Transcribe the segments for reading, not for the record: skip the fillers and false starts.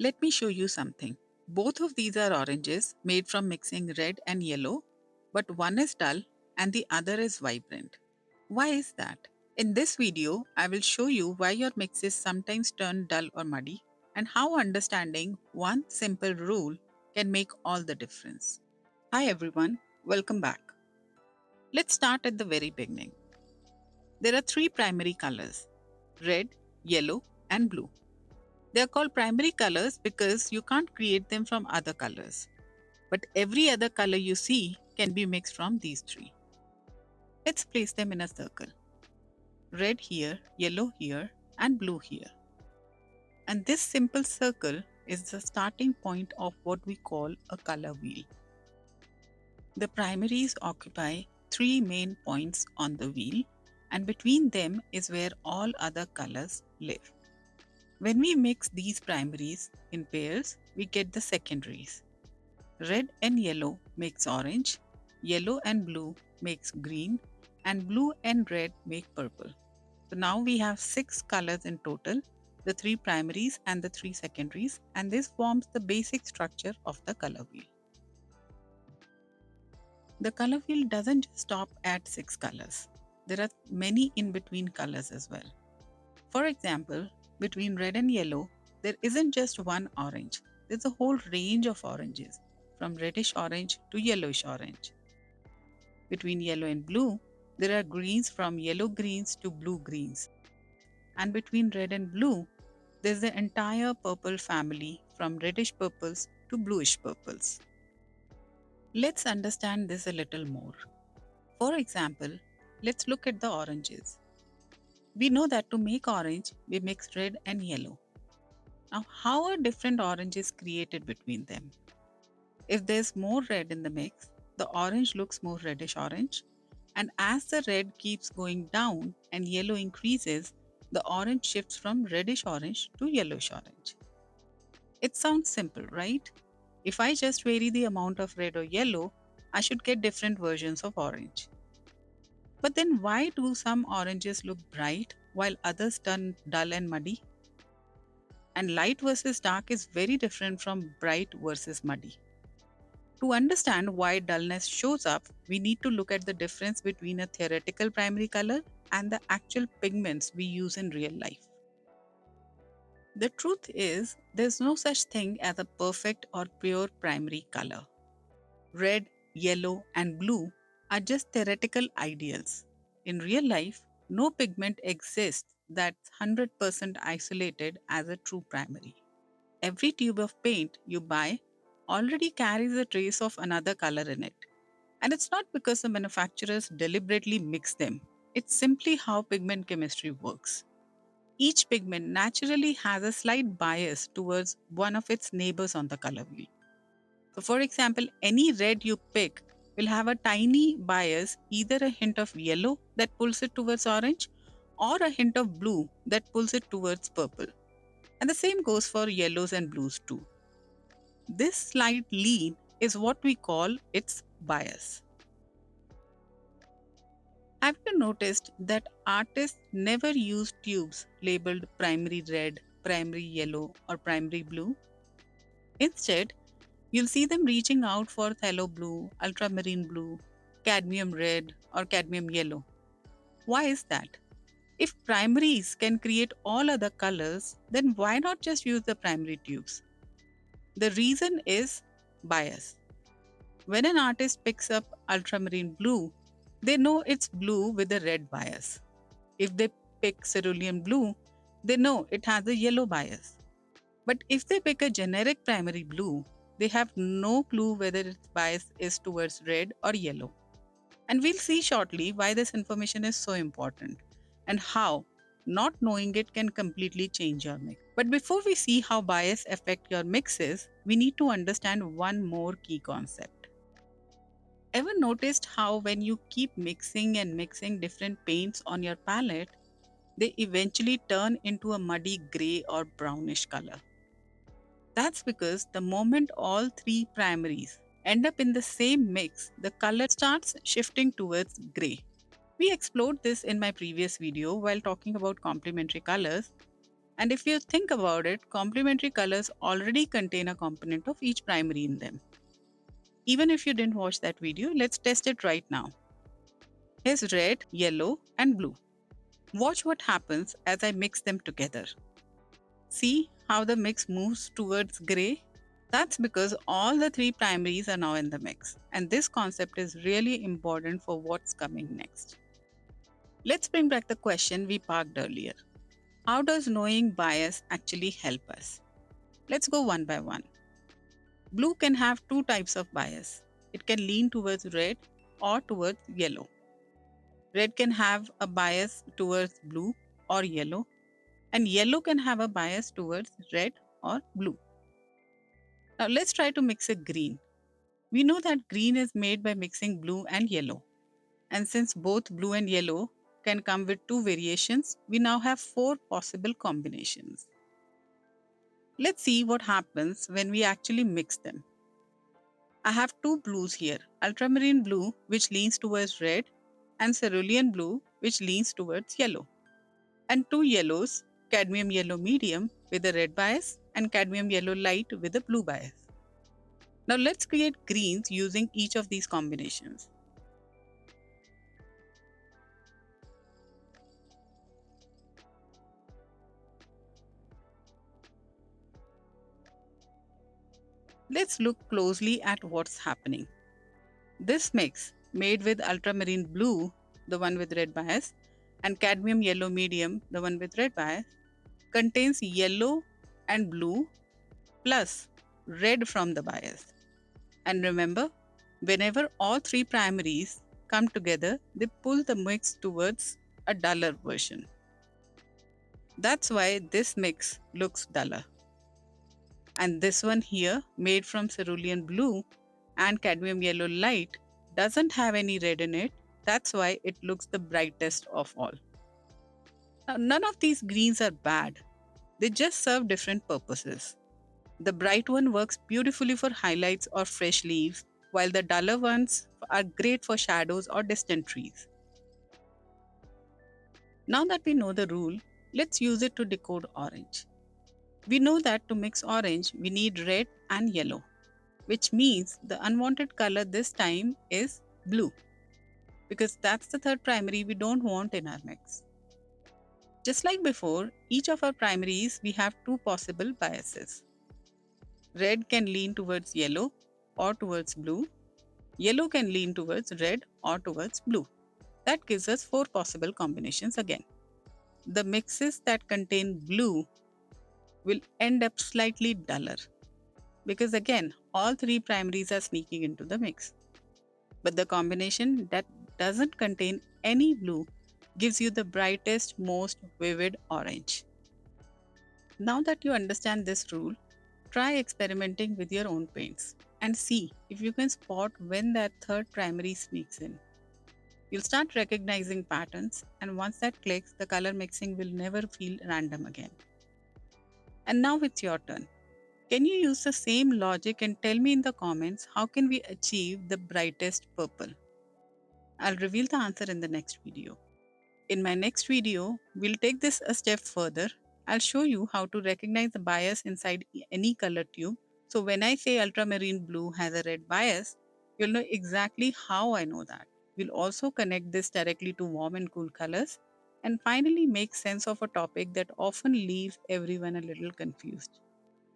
Let me show you something. Both of these are oranges made from mixing red and yellow, but one is dull and the other is vibrant. Why is that? In this video, I will show you why your mixes sometimes turn dull or muddy and how understanding one simple rule can make all the difference. Hi everyone, welcome back. Let's start at the very beginning. There are three primary colors: red, yellow, and blue. They are called primary colors because you can't create them from other colors. But every other color you see can be mixed from these three. Let's place them in a circle. Red here, yellow here, and blue here. And this simple circle is the starting point of what we call a color wheel. The primaries occupy three main points on the wheel, and between them is where all other colors live. When we mix these primaries in pairs, we get the secondaries. Red and yellow makes orange, yellow and blue makes green, and blue and red make purple. So now we have six colors in total, the three primaries and the three secondaries, and this forms the basic structure of the color wheel. The color wheel doesn't just stop at six colors. There are many in between colors as well. For example, between red and yellow, there isn't just one orange. There's a whole range of oranges, from reddish orange to yellowish orange. Between yellow and blue, there are greens from yellow greens to blue greens. And between red and blue, there's the entire purple family from reddish purples to bluish purples. Let's understand this a little more. For example, let's look at the oranges. We know that to make orange, we mix red and yellow. Now, how are different oranges created between them? If there's more red in the mix, the orange looks more reddish orange, and as the red keeps going down and yellow increases, the orange shifts from reddish orange to yellowish orange. It sounds simple, right? If I just vary the amount of red or yellow, I should get different versions of orange. But then why do some oranges look bright while others turn dull and muddy? And light versus dark is very different from bright versus muddy. To understand why dullness shows up, we need to look at the difference between a theoretical primary color and the actual pigments we use in real life. The truth is, there's no such thing as a perfect or pure primary color. Red, yellow, and blue are just theoretical ideals. In real life, no pigment exists that's 100% isolated as a true primary. Every tube of paint you buy already carries a trace of another color in it. And it's not because the manufacturers deliberately mix them, it's simply how pigment chemistry works. Each pigment naturally has a slight bias towards one of its neighbors on the color wheel. So, for example, any red you pick will have a tiny bias, either a hint of yellow that pulls it towards orange, or a hint of blue that pulls it towards purple. And the same goes for yellows and blues too. This slight lean is what we call its bias. Have you noticed that artists never use tubes labeled primary red, primary yellow, or primary blue? Instead, you'll see them reaching out for phthalo blue, ultramarine blue, cadmium red, or cadmium yellow. Why is that? If primaries can create all other colors, then why not just use the primary tubes? The reason is bias. When an artist picks up ultramarine blue, they know it's blue with a red bias. If they pick cerulean blue, they know it has a yellow bias. But if they pick a generic primary blue, they have no clue whether its bias is towards red or yellow. And we'll see shortly why this information is so important and how not knowing it can completely change your mix. But before we see how bias affect your mixes, we need to understand one more key concept. Ever noticed how when you keep mixing and mixing different paints on your palette, they eventually turn into a muddy gray or brownish color? That's because the moment all three primaries end up in the same mix, the color starts shifting towards gray. We explored this in my previous video while talking about complementary colors, And if you think about it, complementary colors already contain a component of each primary in them. Even if you didn't watch that video, let's test it right now. Here's red, yellow, and blue. Watch what happens as I mix them together. See how the mix moves towards gray? That's because all the three primaries are now in the mix, and this concept is really important for what's coming next. Let's bring back the question we parked earlier. How does knowing bias actually help us? Let's go one by one. Blue can have two types of bias. It can lean towards red or towards yellow. Red can have a bias towards blue or yellow, and yellow can have a bias towards red or blue. Now let's try to mix a green. We know that green is made by mixing blue and yellow. And since both blue and yellow can come with two variations, we now have four possible combinations. Let's see what happens when we actually mix them. I have two blues here, ultramarine blue, which leans towards red, and cerulean blue, which leans towards yellow. And two yellows, cadmium yellow medium with a red bias and cadmium yellow light with a blue bias. Now let's create greens using each of these combinations. Let's look closely at what's happening. This mix, made with ultramarine blue, the one with red bias, and cadmium yellow medium, the one with red bias, contains yellow and blue plus red from the bias. And remember, whenever all three primaries come together, they pull the mix towards a duller version. That's why this mix looks duller. And this one here, made from cerulean blue and cadmium yellow light, doesn't have any red in it. That's why it looks the brightest of all. Now, none of these greens are bad. They just serve different purposes. The bright one works beautifully for highlights or fresh leaves, while the duller ones are great for shadows or distant trees. Now that we know the rule, let's use it to decode orange. We know that to mix orange, we need red and yellow, which means the unwanted color this time is blue, because that's the third primary we don't want in our mix. Just like before, each of our primaries we have two possible biases. Red can lean towards yellow or towards blue. Yellow can lean towards red or towards blue. That gives us four possible combinations again. The mixes that contain blue will end up slightly duller because again, all three primaries are sneaking into the mix. But the combination that doesn't contain any blue gives you the brightest, most vivid orange. Now that you understand this rule, try experimenting with your own paints and see if you can spot when that third primary sneaks in. You'll start recognizing patterns, and once that clicks, the color mixing will never feel random again. And now it's your turn. Can you use the same logic and tell me in the comments how can we achieve the brightest purple? I'll reveal the answer in the next video. In my next video, we'll take this a step further. I'll show you how to recognize the bias inside any color tube. So when I say ultramarine blue has a red bias, you'll know exactly how I know that. We'll also connect this directly to warm and cool colors and finally make sense of a topic that often leaves everyone a little confused.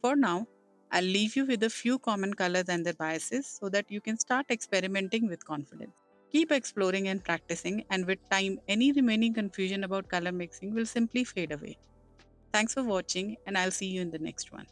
For now, I'll leave you with a few common colors and their biases so that you can start experimenting with confidence. Keep exploring and practicing, and with time, any remaining confusion about color mixing will simply fade away. Thanks for watching, and I'll see you in the next one.